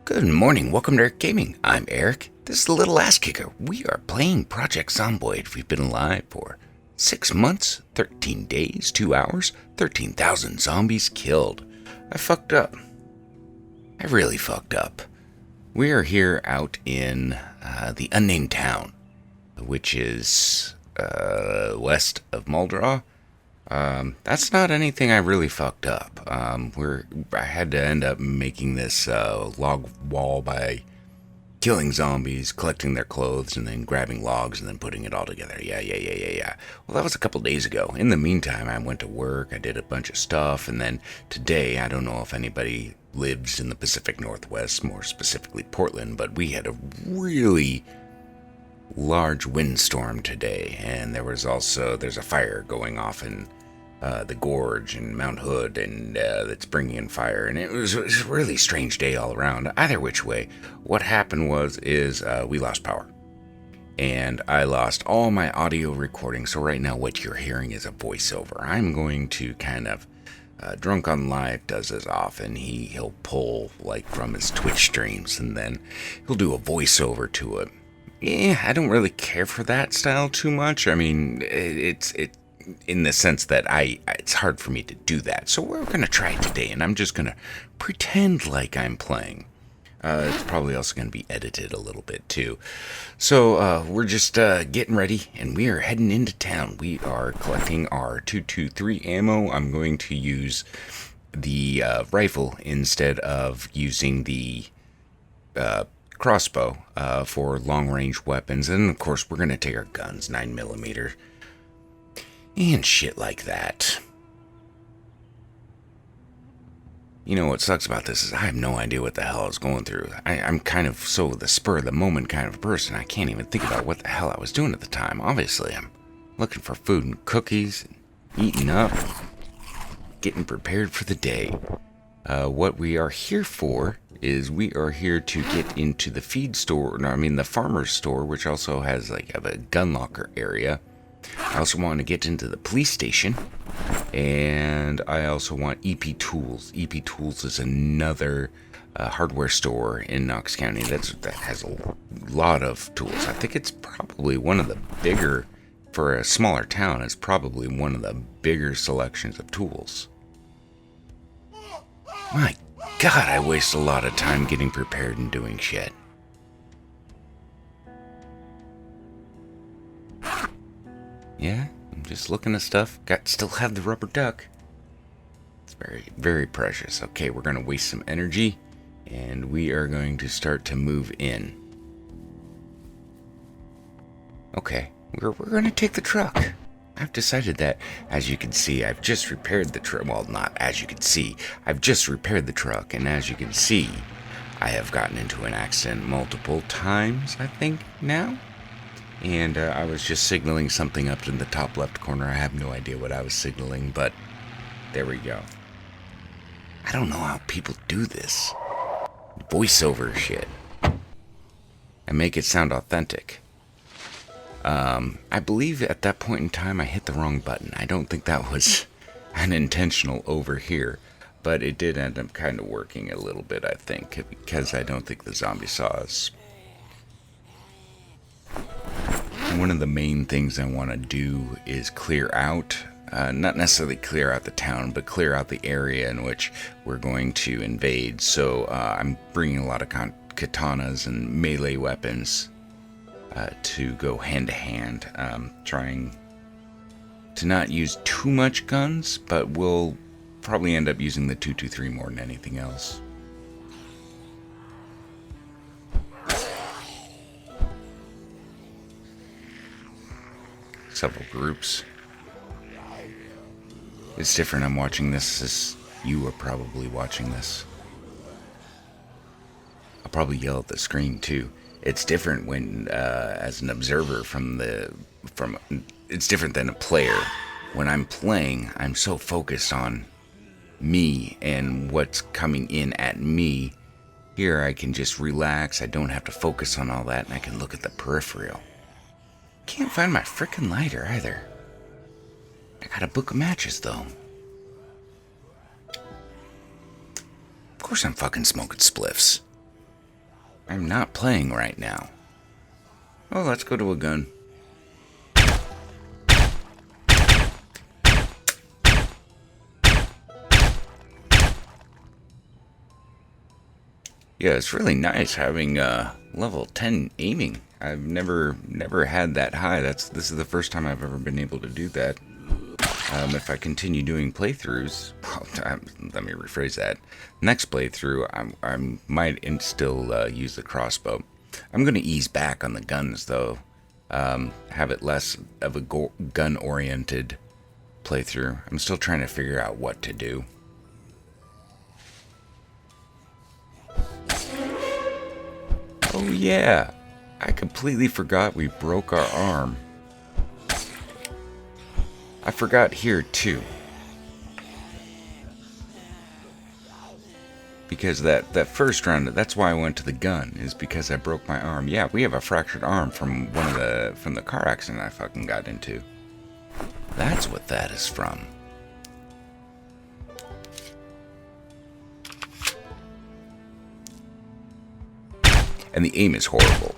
Good morning, welcome to Airekc Gaming. I'm Airekc. This is the little ass kicker. We are playing Project Zomboid. We've been alive for 6 months, 13 days, 2 hours, 13,000 zombies killed. I fucked up. I really fucked up. We are here out in the unnamed town, which is west of Muldraugh. That's not anything I really fucked up. I had to end up making this log wall by killing zombies, collecting their clothes, and then grabbing logs and then putting it all together. Yeah. Well, that was a couple days ago. In the meantime, I went to work, I did a bunch of stuff, and then today, I don't know if anybody lives in the Pacific Northwest, more specifically Portland, but we had a really large windstorm today, and there's a fire going off in the gorge and Mount Hood, and that's bringing in fire, and it was a really strange day all around. Either which way, what happened is we lost power, and I lost all my audio recording. So right now what you're hearing is a voiceover. I'm going to kind of Drunk on Live does this often. He'll pull like from his Twitch streams, and then he'll do a voiceover to it. Yeah, I don't really care for that style too much. I mean, it's in the sense that it's hard for me to do that. So we're going to try it today, and I'm just going to pretend like I'm playing. It's probably also going to be edited a little bit too. So we're just getting ready, and we are heading into town. We are collecting our 223 ammo. I'm going to use the rifle instead of using the crossbow for long-range weapons, and of course we're going to take our guns, 9mm, and shit like that. You know what sucks about this is I have no idea what the hell I was going through. I'm kind of so the spur of the moment kind of person. I can't even think about what the hell I was doing at the time. Obviously, I'm looking for food and cookies, and eating up, getting prepared for the day. What we are here for is we are here to get into the the farmer's store, which also has like a gun locker area. I also want to get into the police station, and I also want EP Tools. EP Tools is another hardware store in Knox County that has a lot of tools. I think it's probably one of the bigger, for a smaller town, it's probably one of the bigger selections of tools. My God, I waste a lot of time getting prepared and doing shit. Yeah, I'm just looking at stuff. Still have the rubber duck. It's very, very precious. Okay, we're going to waste some energy, and we are going to start to move in. Okay, we're going to take the truck. I've decided that, as you can see, I've just repaired the truck. Well, not as you can see. I've just repaired the truck, and as you can see, I have gotten into an accident multiple times, I think, now. And I was just signaling something up in the top left corner. I have no idea what I was signaling, but there we go. I don't know how people do this. Voiceover shit. And make it sound authentic. I believe at that point in time I hit the wrong button. I don't think that was an intentional over here, but it did end up kind of working a little bit, I think, because I don't think the zombie saw us. One of the main things I want to do is clear out, not necessarily clear out the town, but clear out the area in which we're going to invade. So I'm bringing a lot of katanas and melee weapons to go hand to hand, trying to not use too much guns, but we'll probably end up using the 223 more than anything else. Several groups. It's different. I'm watching this as you are probably watching this. I'll probably yell at the screen too. It's different when as an observer it's different than a player. When I'm playing, I'm so focused on me and what's coming in at me. Here I can just relax. I don't have to focus on all that, and I can look at the peripheral. Can't find my frickin' lighter either. I got a book of matches though. Of course I'm fucking smoking spliffs. I'm not playing right now. Oh, let's go to a gun. Yeah, it's really nice having level 10 aiming. I've never had that high. This is the first time I've ever been able to do that. If I continue doing playthroughs, let me rephrase that. Next playthrough, I might still use the crossbow. I'm going to ease back on the guns, though. Have it less of a gun-oriented playthrough. I'm still trying to figure out what to do. Oh yeah, I completely forgot we broke our arm. I forgot here too. Because that first round, that's why I went to the gun, is because I broke my arm. Yeah, we have a fractured arm from from the car accident I fucking got into. That's what that is from. And the aim is horrible.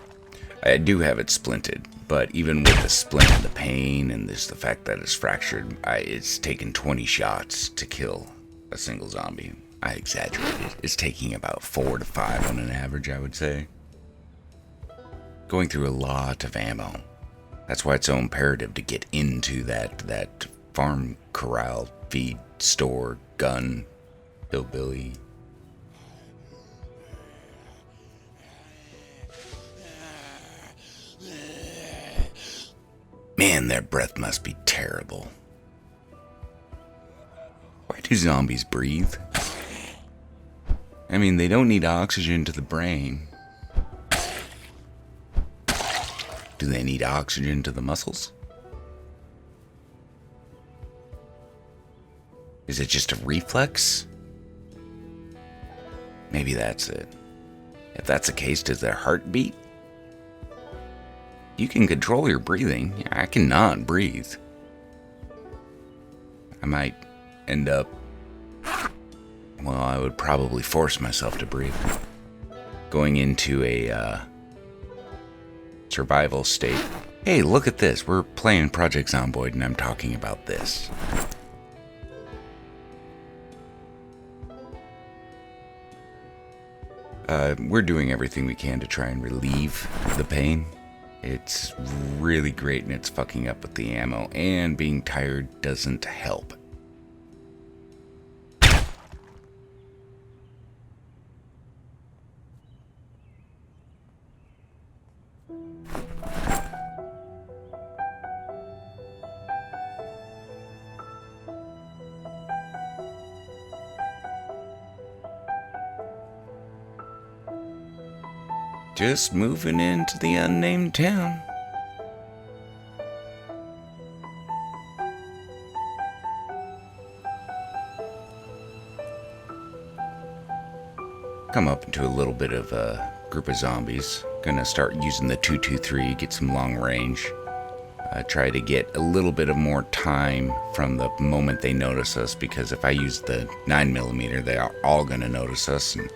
I do have it splinted, but even with the splint and the pain and the fact that it's fractured, it's taken 20 shots to kill a single zombie. I exaggerated. It's taking about 4 to 5 on an average, I would say. Going through a lot of ammo. That's why it's so imperative to get into that farm corral, feed, store, gun, hillbilly. Man, their breath must be terrible. Why do zombies breathe? I mean, they don't need oxygen to the brain. Do they need oxygen to the muscles? Is it just a reflex? Maybe that's it. If that's the case, does their heart beat? You can control your breathing. I cannot breathe. I might end up... Well, I would probably force myself to breathe. Going into a survival state. Hey, look at this. We're playing Project Zomboid and I'm talking about this. We're doing everything we can to try and relieve the pain. It's really great and it's fucking up with the ammo, and being tired doesn't help. Just moving into the unnamed town. Come up into a little bit of a group of zombies. Gonna start using the 223, get some long range. Try to get a little bit of more time from the moment they notice us, because if I use the 9mm, they are all gonna notice us and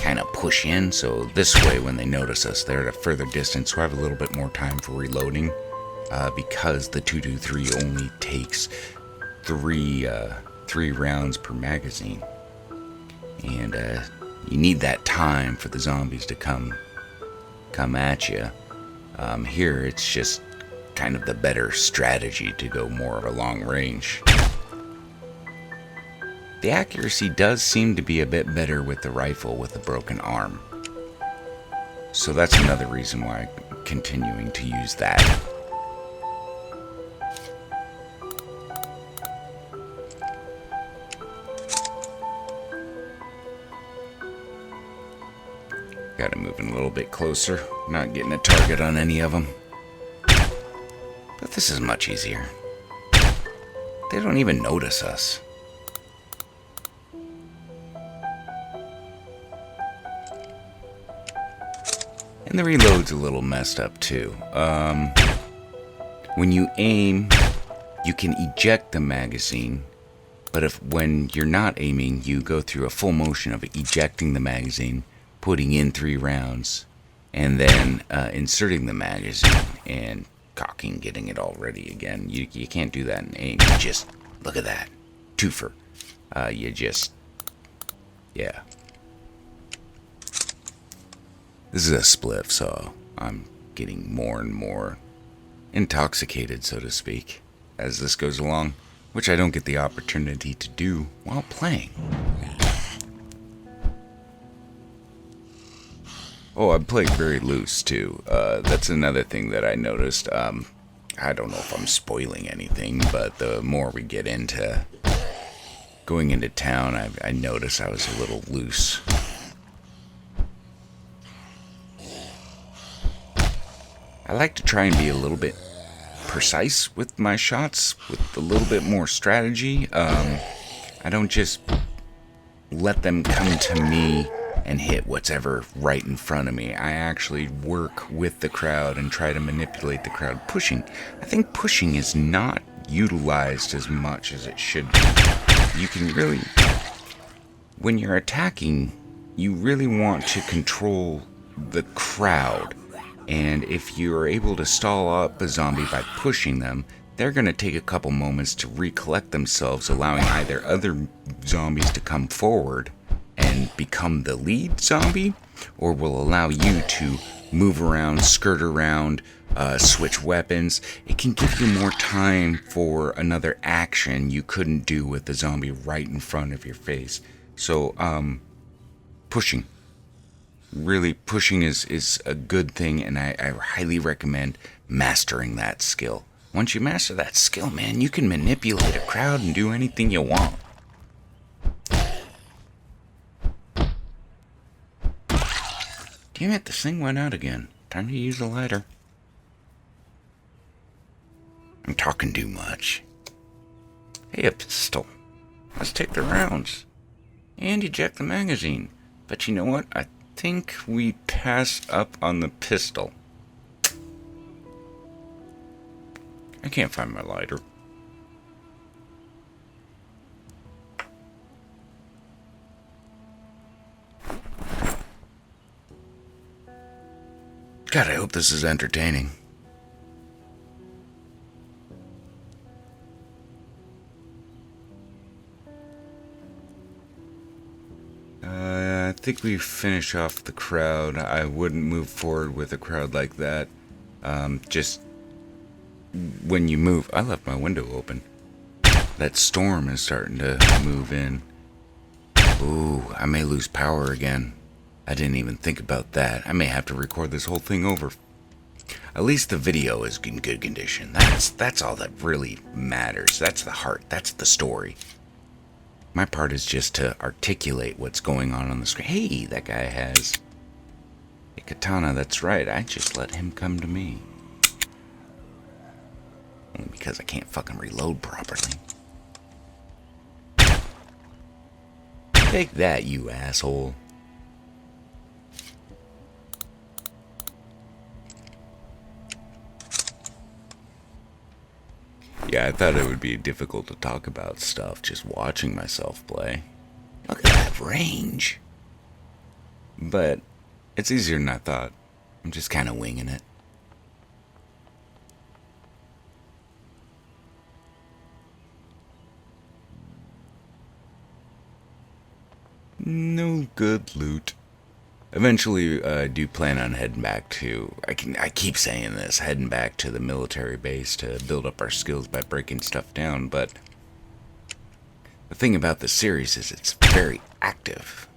kind of push in, so this way when they notice us they're at a further distance, so I have a little bit more time for reloading, because the 223 only takes three rounds per magazine, and you need that time for the zombies to come at you. Here it's just kind of the better strategy to go more of a long range. The accuracy does seem to be a bit better with the rifle with the broken arm. So that's another reason why I'm continuing to use that. Gotta move in a little bit closer. Not getting a target on any of them. But this is much easier. They don't even notice us. And the reload's a little messed up too. When you aim, you can eject the magazine, but when you're not aiming, you go through a full motion of ejecting the magazine, putting in 3 rounds, and then inserting the magazine and cocking, getting it all ready again. You can't do that in aim. You just, look at that. Twofer. You just, yeah. This is a spliff, so I'm getting more and more intoxicated, so to speak, as this goes along, which I don't get the opportunity to do while playing. Oh, I played very loose, too. That's another thing that I noticed. I don't know if I'm spoiling anything, but the more we get into going into town, I noticed I was a little loose. I like to try and be a little bit precise with my shots, with a little bit more strategy. I don't just let them come to me and hit what's ever right in front of me. I actually work with the crowd and try to manipulate the crowd. Pushing. I think pushing is not utilized as much as it should be. You can really, when you're attacking, you really want to control the crowd. And if you're able to stall up a zombie by pushing them, they're going to take a couple moments to recollect themselves, allowing either other zombies to come forward and become the lead zombie, or will allow you to move around, skirt around, switch weapons. It can give you more time for another action you couldn't do with the zombie right in front of your face. So, pushing. Really, pushing is a good thing, and I highly recommend mastering that skill. Once you master that skill, man, you can manipulate a crowd and do anything you want. Damn it, this thing went out again. Time to use a lighter. I'm talking too much. Hey, a pistol. Let's take the rounds. And eject the magazine. But you know what? I think we passed up on the pistol. I can't find my lighter. God, I hope this is entertaining. I think we finish off the crowd. I wouldn't move forward with a crowd like that. Just when you move, I left my window open. That storm is starting to move in. Ooh, I may lose power again. I didn't even think about that. I may have to record this whole thing over. At least the video is in good condition. That's all that really matters. That's the heart. That's the story. My part is just to articulate what's going on the screen. Hey, that guy has a katana. That's right. I just let him come to me. Only because I can't fucking reload properly. Take that, you asshole. Yeah, I thought it would be difficult to talk about stuff just watching myself play. Look at that range. But it's easier than I thought. I'm just kind of winging it. No good loot. Eventually, I do plan on heading back to, I keep saying this, heading back to the military base to build up our skills by breaking stuff down, but the thing about the series is it's very active,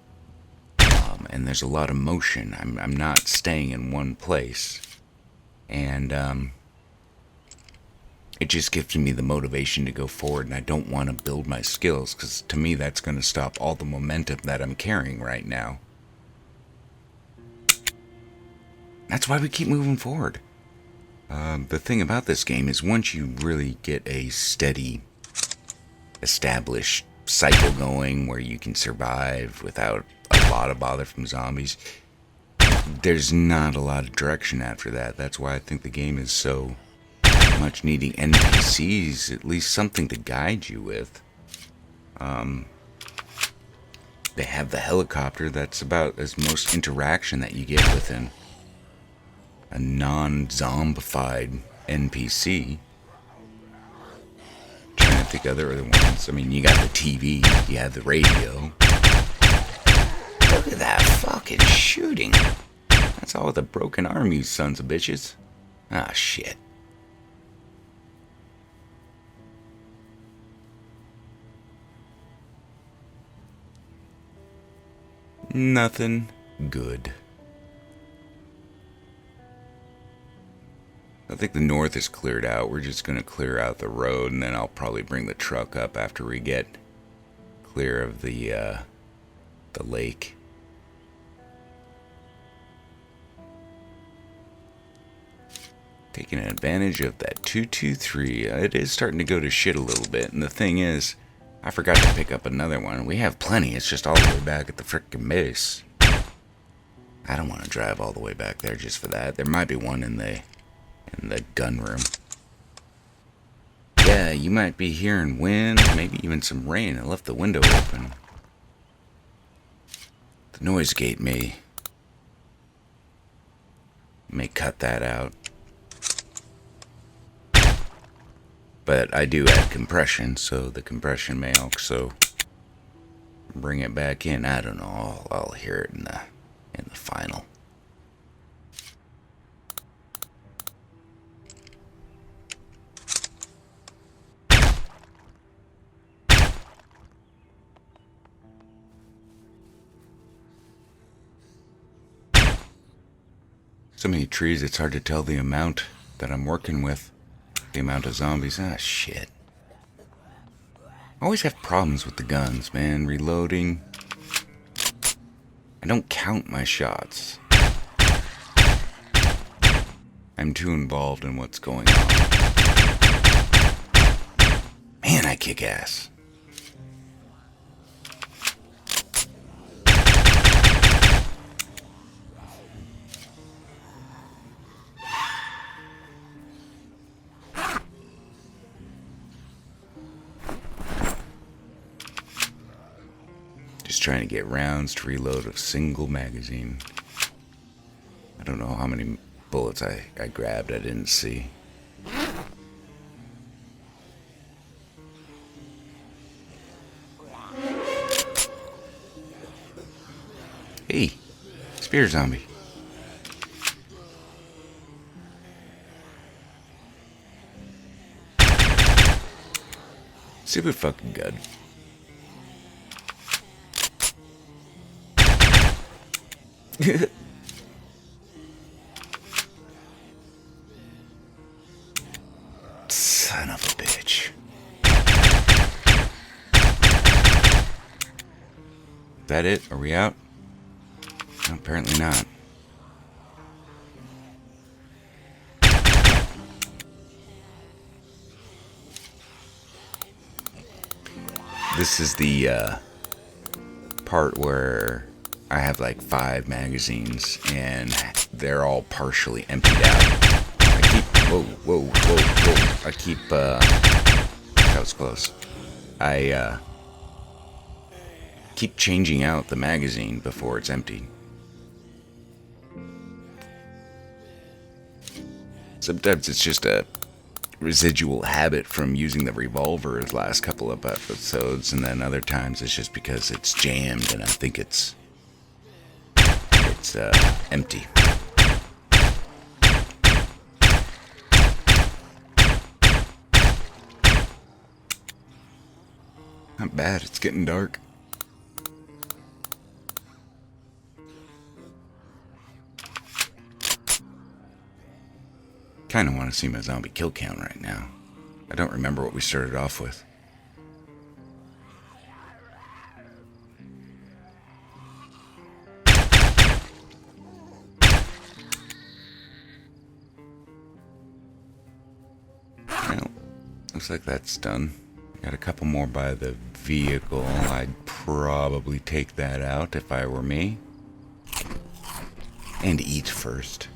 and there's a lot of motion. I'm not staying in one place, and it just gives me the motivation to go forward, and I don't want to build my skills, because to me that's going to stop all the momentum that I'm carrying right now. That's why we keep moving forward. The thing about this game is once you really get a steady, established cycle going where you can survive without a lot of bother from zombies, there's not a lot of direction after that. That's why I think the game is so much needing NPCs, at least something to guide you with. They have the helicopter. That's about as most interaction that you get with him. a non-zombified NPC. Trying to think of other ones. I mean, you got the TV, you have the radio. Look at that fucking shooting. That's all with a broken arm, you sons of bitches. Ah, shit. Nothing good. I think the north is cleared out. We're just going to clear out the road, and then I'll probably bring the truck up after we get clear of the lake. Taking advantage of that 223. It is starting to go to shit a little bit, and the thing is, I forgot to pick up another one. We have plenty. It's just all the way back at the frickin' base. I don't want to drive all the way back there just for that. There might be one in the gun room. Yeah, you might be hearing wind, maybe even some rain. I left the window open. The noise gate may cut that out. But I do add compression, so the compression may also bring it back in. I don't know. I'll hear it in the final. So many trees, it's hard to tell the amount that I'm working with. The amount of zombies. Ah, shit. I always have problems with the guns, man. Reloading. I don't count my shots. I'm too involved in what's going on. Man, I kick ass. Trying to get rounds to reload a single magazine. I don't know how many bullets I grabbed. I didn't see. Hey, spear zombie. Super fucking good. Son of a bitch. Is that it? Are we out? No, apparently not. This is the part where I have like 5 magazines and they're all partially emptied out. I keep, whoa. I keep, that was close. I keep changing out the magazine before it's empty. Sometimes it's just a residual habit from using the revolver the last couple of episodes, and then other times it's just because it's jammed and I think it's empty. Not bad, it's getting dark. Kinda want to see my zombie kill count right now. I don't remember what we started off with. Well, looks like that's done. Got a couple more by the vehicle. I'd probably take that out if I were me. And eat first.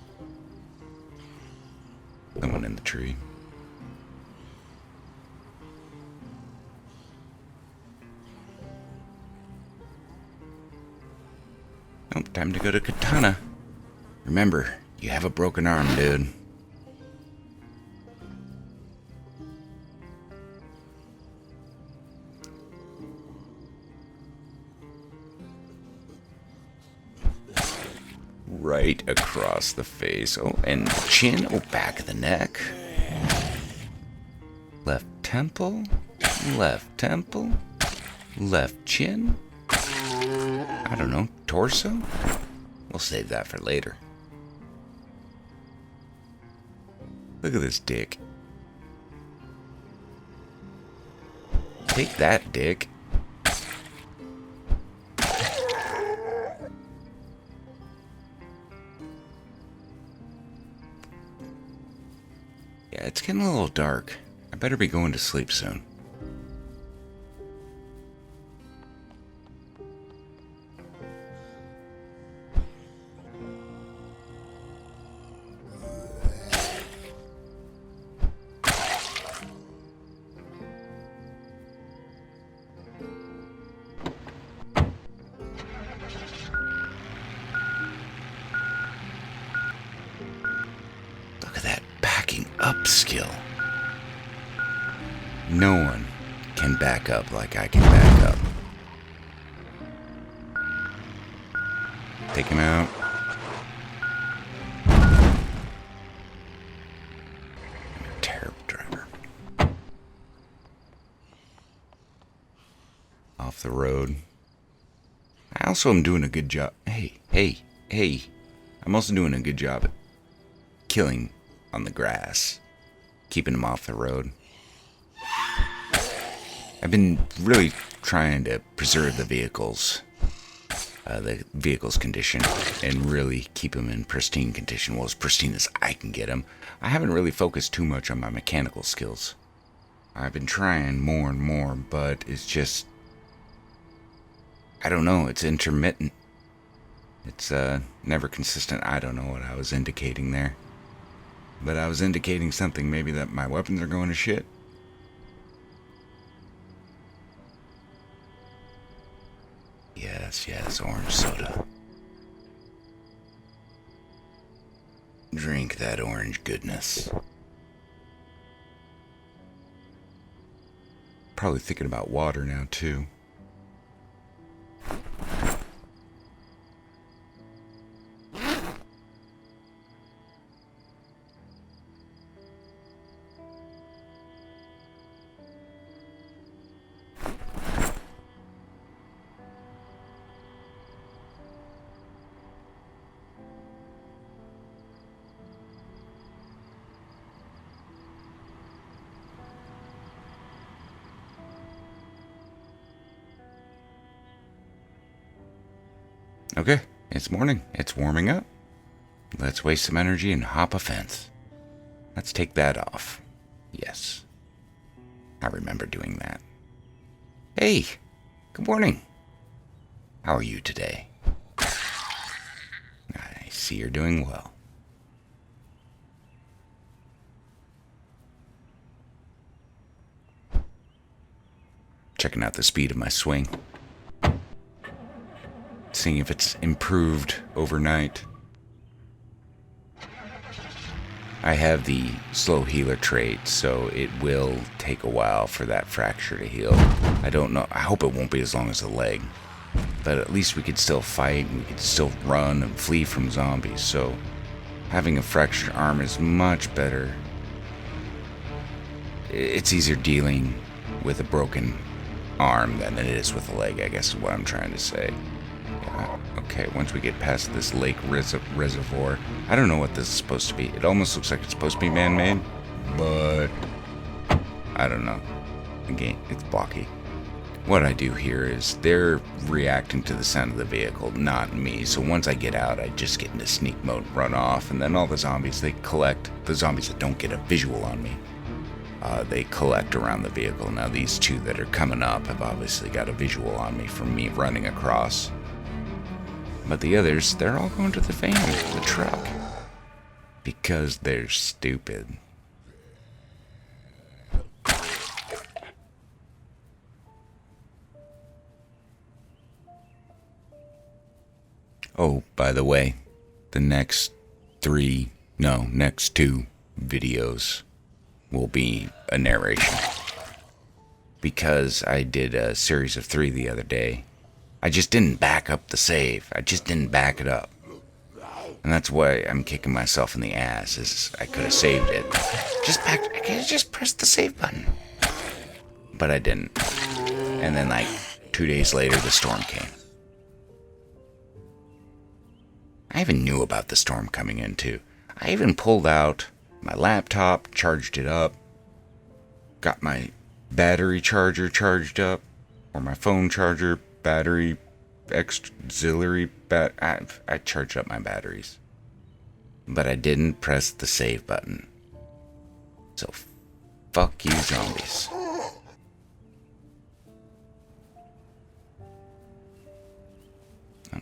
Someone in the tree. Oh, time to go to Katana. Remember, You have a broken arm, dude. Right across the face. Oh, and the chin. Oh, back of the neck. Left temple. Left temple. Left chin. I don't know. Torso? We'll save that for later. Look at this dick. Take that, dick. Yeah, it's getting a little dark. I better be going to sleep soon. Look at that backing up skill. No one can back up like I can back up. Take him out. I'm a terrible driver. Off the road. I also am doing a good job. Hey. I'm also doing a good job at killing on the grass. Keeping him off the road. I've been really trying to preserve the vehicle's condition and really keep them in pristine condition, well, as pristine as I can get them. I haven't really focused too much on my mechanical skills. I've been trying more and more, but it's just, I don't know, it's intermittent. It's never consistent. I don't know what I was indicating there. But I was indicating something, maybe that my weapons are going to shit. Yes, orange soda. Drink that orange goodness. Probably thinking about water now, too. Okay, it's morning. It's warming up. Let's waste some energy and hop a fence. Let's take that off. Yes. I remember doing that. Hey, good morning. How are you today? I see you're doing well. Checking out the speed of my swing. Seeing if it's improved overnight. I have the slow healer trait, so it will take a while for that fracture to heal. I don't know. I hope it won't be as long as the leg. But at least we could still fight, and we could still run and flee from zombies, so having a fractured arm is much better. It's easier dealing with a broken arm than it is with a leg, I guess is what I'm trying to say. Okay, once we get past this lake reservoir, I don't know what this is supposed to be. It almost looks like it's supposed to be man-made, but I don't know. Again, it's blocky. What I do here is they're reacting to the sound of the vehicle, not me. So once I get out, I just get into sneak mode, run off, and then all the zombies, they collect. The zombies that don't get a visual on me, they collect around the vehicle. Now these two that are coming up have obviously got a visual on me from me running across. But the others, they're all going to the van, the truck. Because they're stupid. Oh, by the way, the next next 2 videos will be a narration. Because I did a series of 3 the other day, I just didn't back up the save. I just didn't back it up. And that's why I'm kicking myself in the ass, is I could have saved it. I could have just pressed the save button. But I didn't. And then like 2 days later, the storm came. I even knew about the storm coming in too. I even pulled out my laptop, charged it up, got my battery charger charged up, or my phone charger, battery, auxiliary, I charged up my batteries. But I didn't press the save button. So, fuck you, zombies. Oh,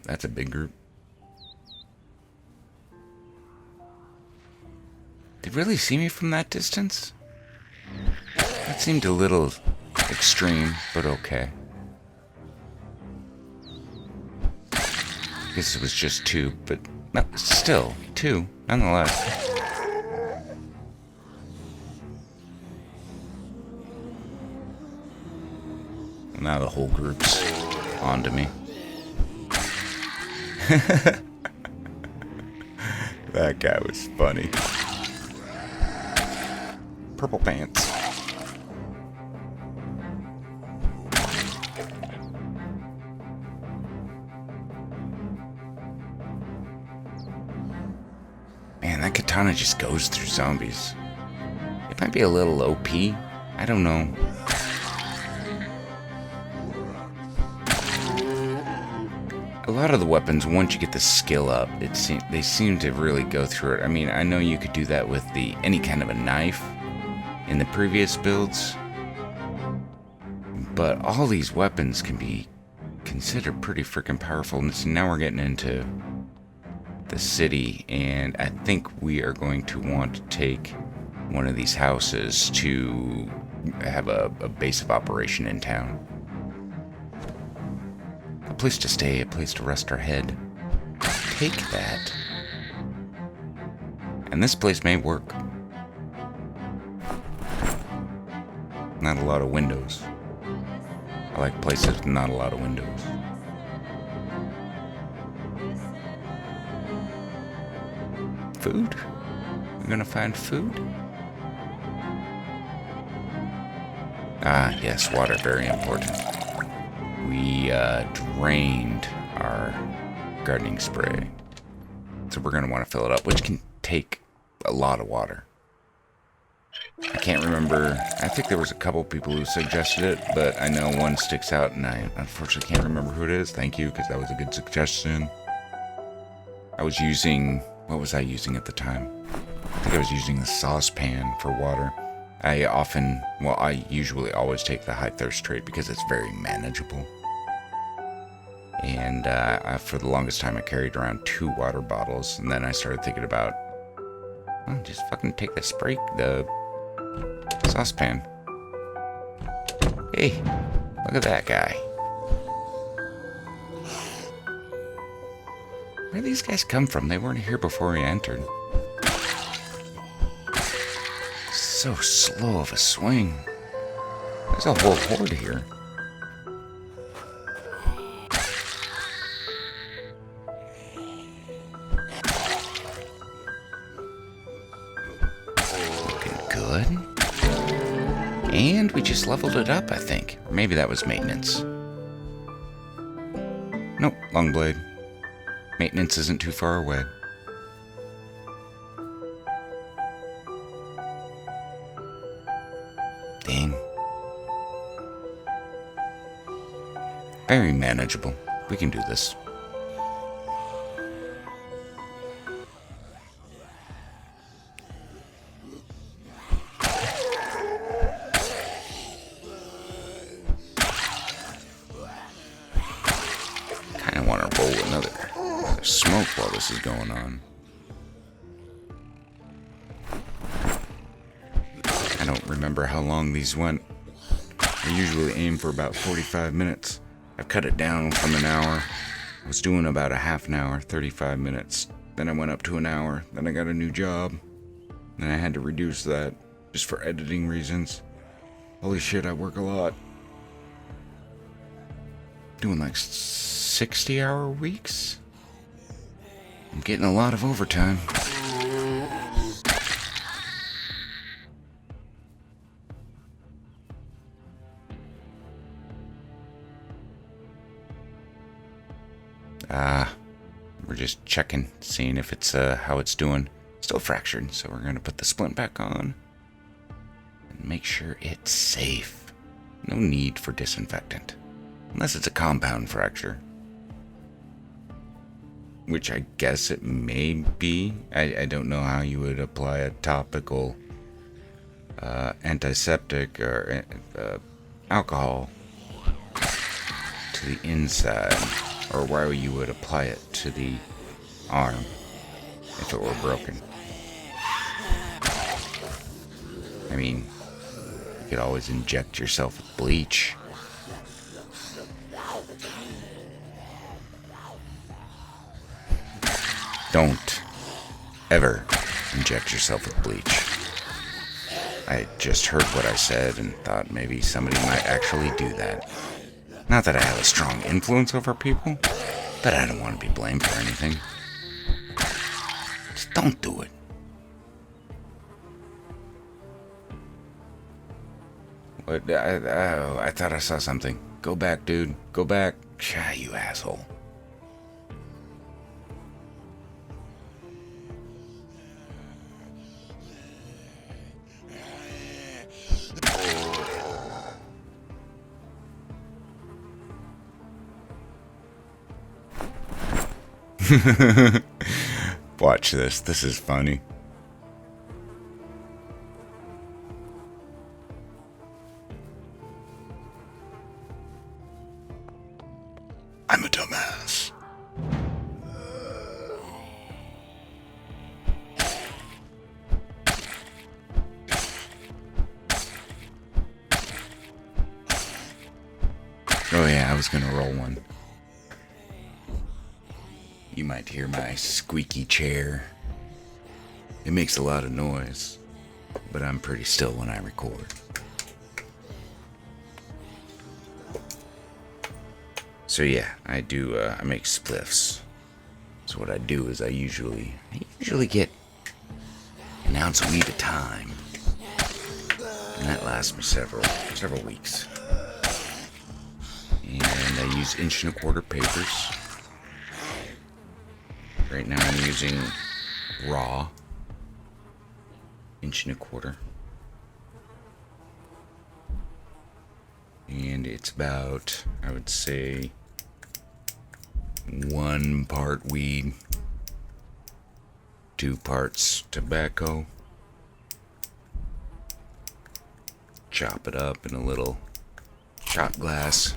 that's a big group. They really see me from that distance? That seemed a little extreme, but okay. I guess it was just 2, but no, still 2, nonetheless. Now the whole group's onto me. That guy was funny. Purple pants. Man, that katana just goes through zombies. It might be a little OP. I don't know. A lot of the weapons, once you get the skill up, they seem to really go through it. I mean, I know you could do that with any kind of a knife in the previous builds, but all these weapons can be considered pretty freaking powerful. And so now we're getting into the city, and I think we are going to want to take one of these houses to have a base of operation in town. A place to stay, a place to rest our head. Take that. And this place may work. Not a lot of windows. I like places with not a lot of windows. Food? We're gonna find food? Ah, yes, water, very important. We drained our gardening spray. So we're gonna want to fill it up, which can take a lot of water. I can't remember. I think there was a couple people who suggested it, but I know one sticks out, and I unfortunately can't remember who it is. Thank you, because that was a good suggestion. I was using... What was I using at the time? I think I was using the saucepan for water. I usually always take the high thirst trait because it's very manageable. And for the longest time, I carried around 2 water bottles, and then I started thinking about, well, just fucking take the saucepan. Hey, look at that guy. Where did these guys come from? They weren't here before we entered. So slow of a swing. There's a whole horde here. Looking good. And we just leveled it up, I think. Or maybe that was maintenance. Nope, long blade. Maintenance isn't too far away. Dang. Very manageable. We can do this. Kinda wanna roll another smoke while this is going on. I don't remember how long these went. I usually aim for about 45 minutes. I've cut it down from an hour. I was doing about a half an hour, 35 minutes Then I went up to an hour. Then I got a new job. Then I had to reduce that just for editing reasons. Holy shit, I work a lot. Doing like 60-hour weeks? I'm getting a lot of overtime. We're just checking, seeing if it's how it's doing. Still fractured, so we're gonna put the splint back on and make sure it's safe. No need for disinfectant, unless it's a compound fracture, which I guess it may be. I don't know how you would apply a topical antiseptic or alcohol to the inside, or why you would apply it to the arm if it were broken. I mean, you could always inject yourself with bleach. Don't ever inject yourself with bleach. I just heard what I said and thought maybe somebody might actually do that. Not that I have a strong influence over people, but I don't want to be blamed for anything. Just don't do it. What? I thought I saw something. Go back, dude. Go back. Ah, you asshole. Watch this. This is funny. I'm a dumbass. Oh yeah, I was gonna roll one. You might hear my squeaky chair. It makes a lot of noise, but I'm pretty still when I record. So yeah, I make spliffs. So what I do is I usually get an ounce of weed at a time. And that lasts me several weeks. And I use 1 1/4 inch papers. Right now I'm using raw 1 1/4 inch. And it's about, I would say, 1 part weed, 2 parts tobacco. Chop it up in a little shot glass.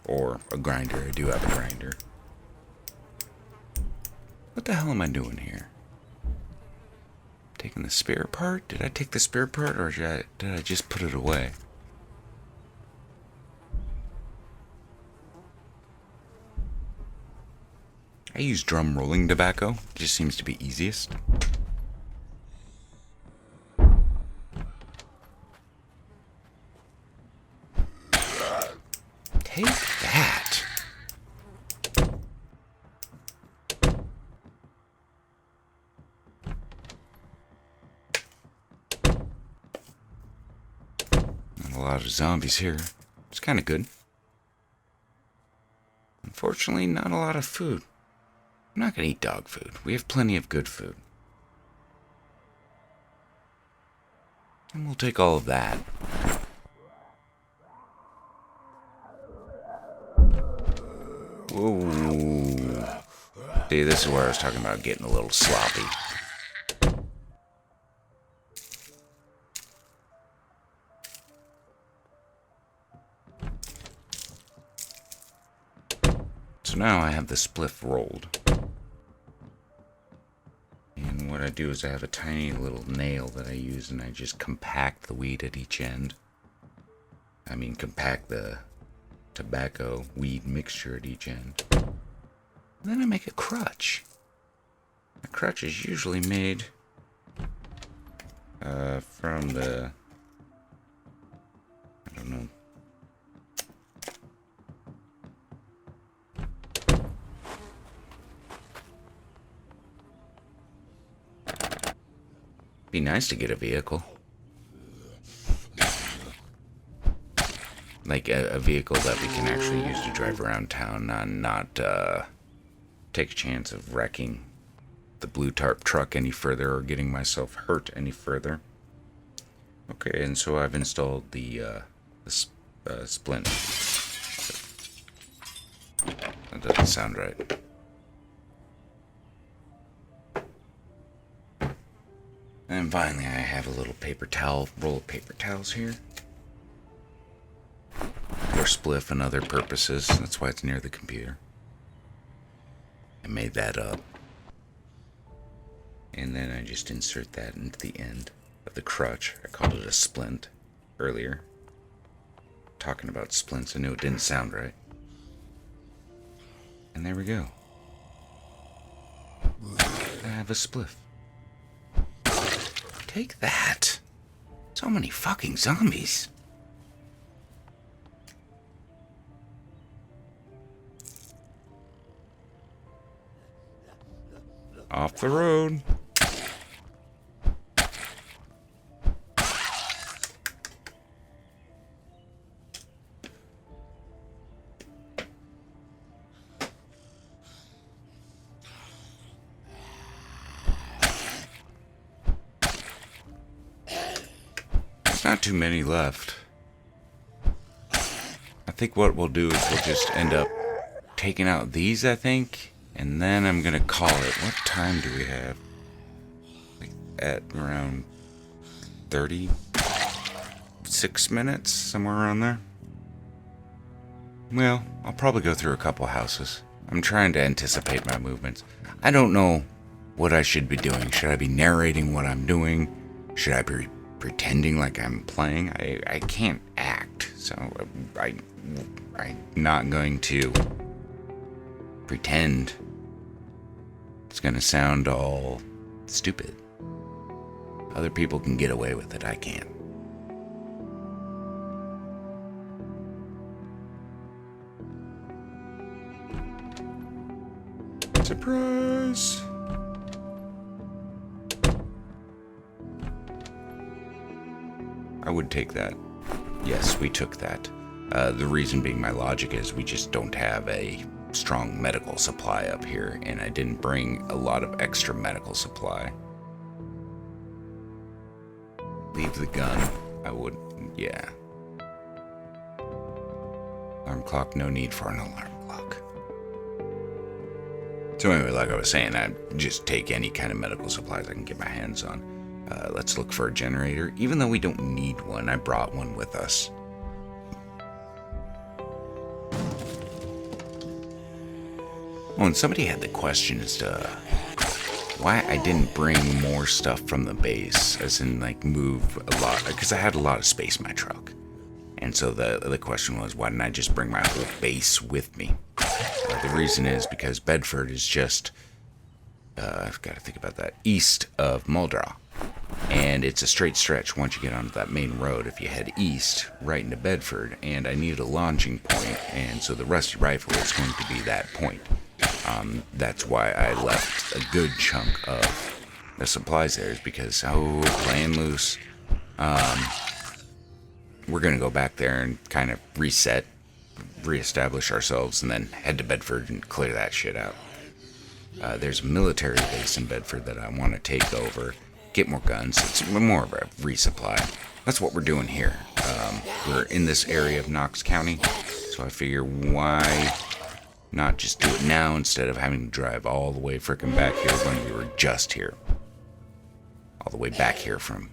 Or a grinder. I do have a grinder. What the hell am I doing here? Taking the spear apart? Did I take the spear apart, or did I just put it away? I use drum rolling tobacco. It just seems to be easiest. Take that. Not a lot of zombies here. It's kind of good. Unfortunately, not a lot of food. I'm not gonna eat dog food. We have plenty of good food. And we'll take all of that. Whoa. See, this is where I was talking about getting a little sloppy. So now I have the spliff rolled. And what I do is I have a tiny little nail that I use, and I just compact the weed at each end. I mean, compact the tobacco weed mixture at each end. And then I make a crutch. A crutch is usually made from the... I don't know. Be nice to get a vehicle. Like a vehicle that we can actually use to drive around town and not take a chance of wrecking the blue tarp truck any further or getting myself hurt any further. Okay, and so I've installed the splint. That doesn't sound right. And finally, I have a little roll of paper towels here. For spliff and other purposes. That's why it's near the computer. I made that up. And then I just insert that into the end of the crutch. I called it a splint earlier. Talking about splints, I knew it didn't sound right. And there we go. I have a spliff. Take that. So many fucking zombies. Off the road. There's not too many left. I think what we'll do is we'll just end up taking out these, I think. And then I'm gonna call it. What time do we have? Like at around 36 minutes, somewhere around there. Well, I'll probably go through a couple houses. I'm trying to anticipate my movements. I don't know what I should be doing. Should I be narrating what I'm doing? Should I be pretending like I'm playing? I can't act, so I'm not going to pretend. It's gonna sound all stupid. Other people can get away with it, I can't. Surprise! I would take that. Yes, we took that. The reason being, my logic is we just don't have a strong medical supply up here, and I didn't bring a lot of extra medical supply. Leave the gun. I would, yeah. Alarm clock, no need for an alarm clock. So anyway, like I was saying, I just take any kind of medical supplies I can get my hands on. Let's look for a generator. Even though we don't need one, I brought one with us. Oh, and somebody had the question as to why I didn't bring more stuff from the base, as in like move a lot, because I had a lot of space in my truck. And so the question was, why didn't I just bring my whole base with me? The reason is because Bedford is just, I've got to think about that, east of Muldraugh. And it's a straight stretch once you get onto that main road if you head east, right into Bedford. And I needed a launching point, and so the Rusty Rifle is going to be that point. That's why I left a good chunk of the supplies there, is because, playing loose. We're going to go back there and kind of reestablish ourselves, and then head to Bedford and clear that shit out. There's a military base in Bedford that I want to take over, get more guns. It's more of a resupply. That's what we're doing here. We're in this area of Knox County, so I figure why not just do it now instead of having to drive all the way frickin' back here when we were just here. All the way back here from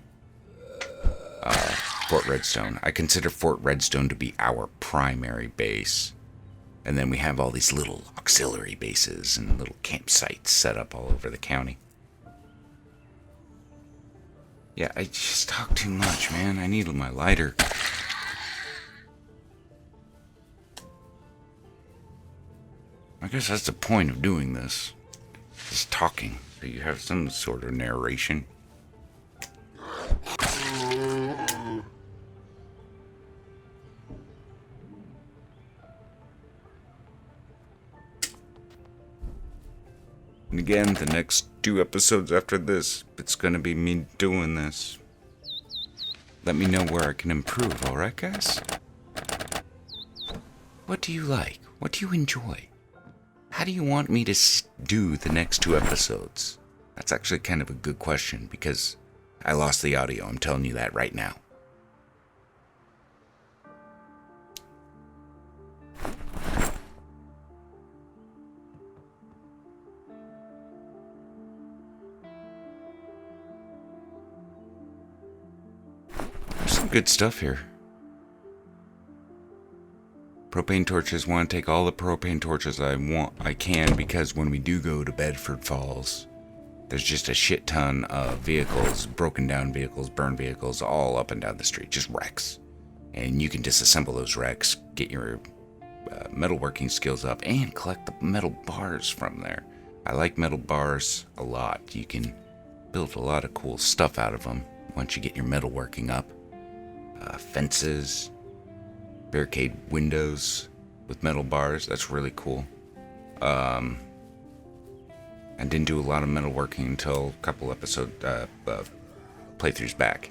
Fort Redstone. I consider Fort Redstone to be our primary base. And then we have all these little auxiliary bases and little campsites set up all over the county. Yeah, I just talk too much, man. I need my lighter. I guess that's the point of doing this. Just talking. So you have some sort of narration. And again, the next 2 episodes after this, it's gonna be me doing this. Let me know where I can improve, alright guys? What do you like? What do you enjoy? How do you want me to do the next 2 episodes? That's actually kind of a good question because I lost the audio. I'm telling you that right now. There's some good stuff here. Propane torches. Want to take all the propane torches I can because when we do go to Bedford Falls, there's just a shit ton of vehicles, broken down vehicles, burned vehicles, all up and down the street, just wrecks. And you can disassemble those wrecks, get your metalworking skills up, and collect the metal bars from there. I like metal bars a lot. You can build a lot of cool stuff out of them once you get your metalworking up. Fences, barricade windows with metal bars, that's really cool. I didn't do a lot of metalworking until a couple playthroughs back.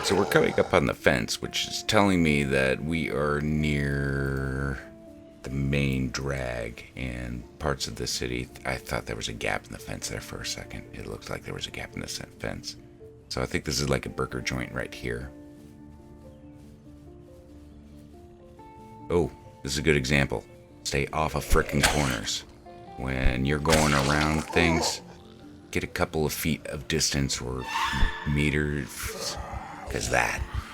So we're coming up on the fence, which is telling me that we are near the main drag and parts of the city. I thought there was a gap in the fence there for a second. It looked like there was a gap in the fence. So I think this is like a burger joint right here. Oh, this is a good example. Stay off of frickin' corners. When you're going around things, get a couple of feet of distance or meters. Because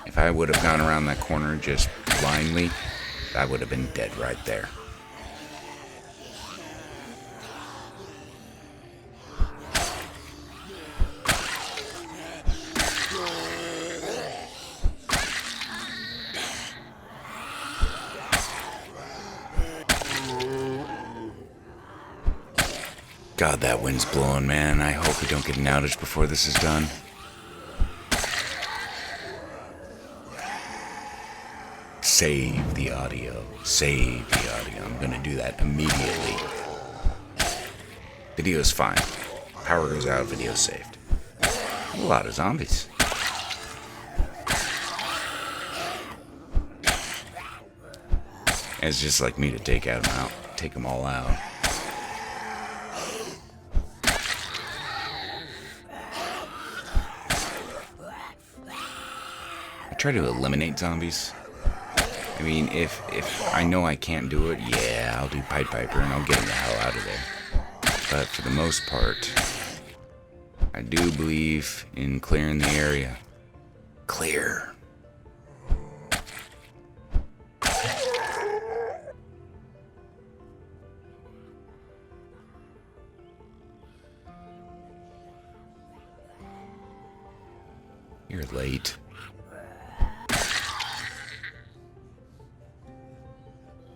if I would have gone around that corner just blindly, I would have been dead right there. God, that wind's blowing, man. I hope we don't get an outage before this is done. Save the audio. Save the audio. I'm gonna do that immediately. Video's fine. Power goes out, video's saved. A lot of zombies. It's just like me to take them all out. I try to eliminate zombies. I mean, if I know I can't do it, yeah, I'll do Pied Piper and I'll get them the hell out of there. But for the most part, I do believe in clearing the area. Clear. You're late.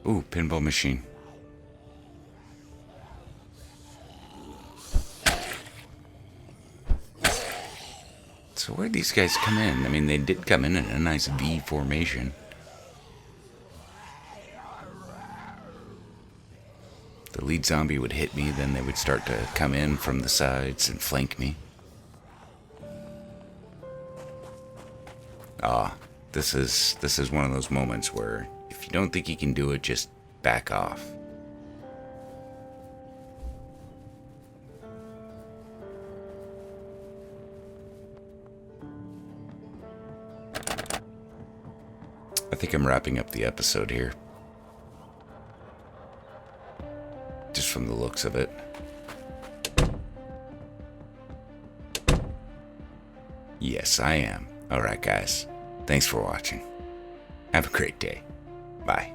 Ooh, pinball machine. So where'd these guys come in? I mean, they did come in a nice V formation. The lead zombie would hit me, then they would start to come in from the sides and flank me. This is one of those moments where if you don't think you can do it, just back off. I think I'm wrapping up the episode here. Just from the looks of it. Yes, I am. Alright guys, thanks for watching. Have a great day. Bye.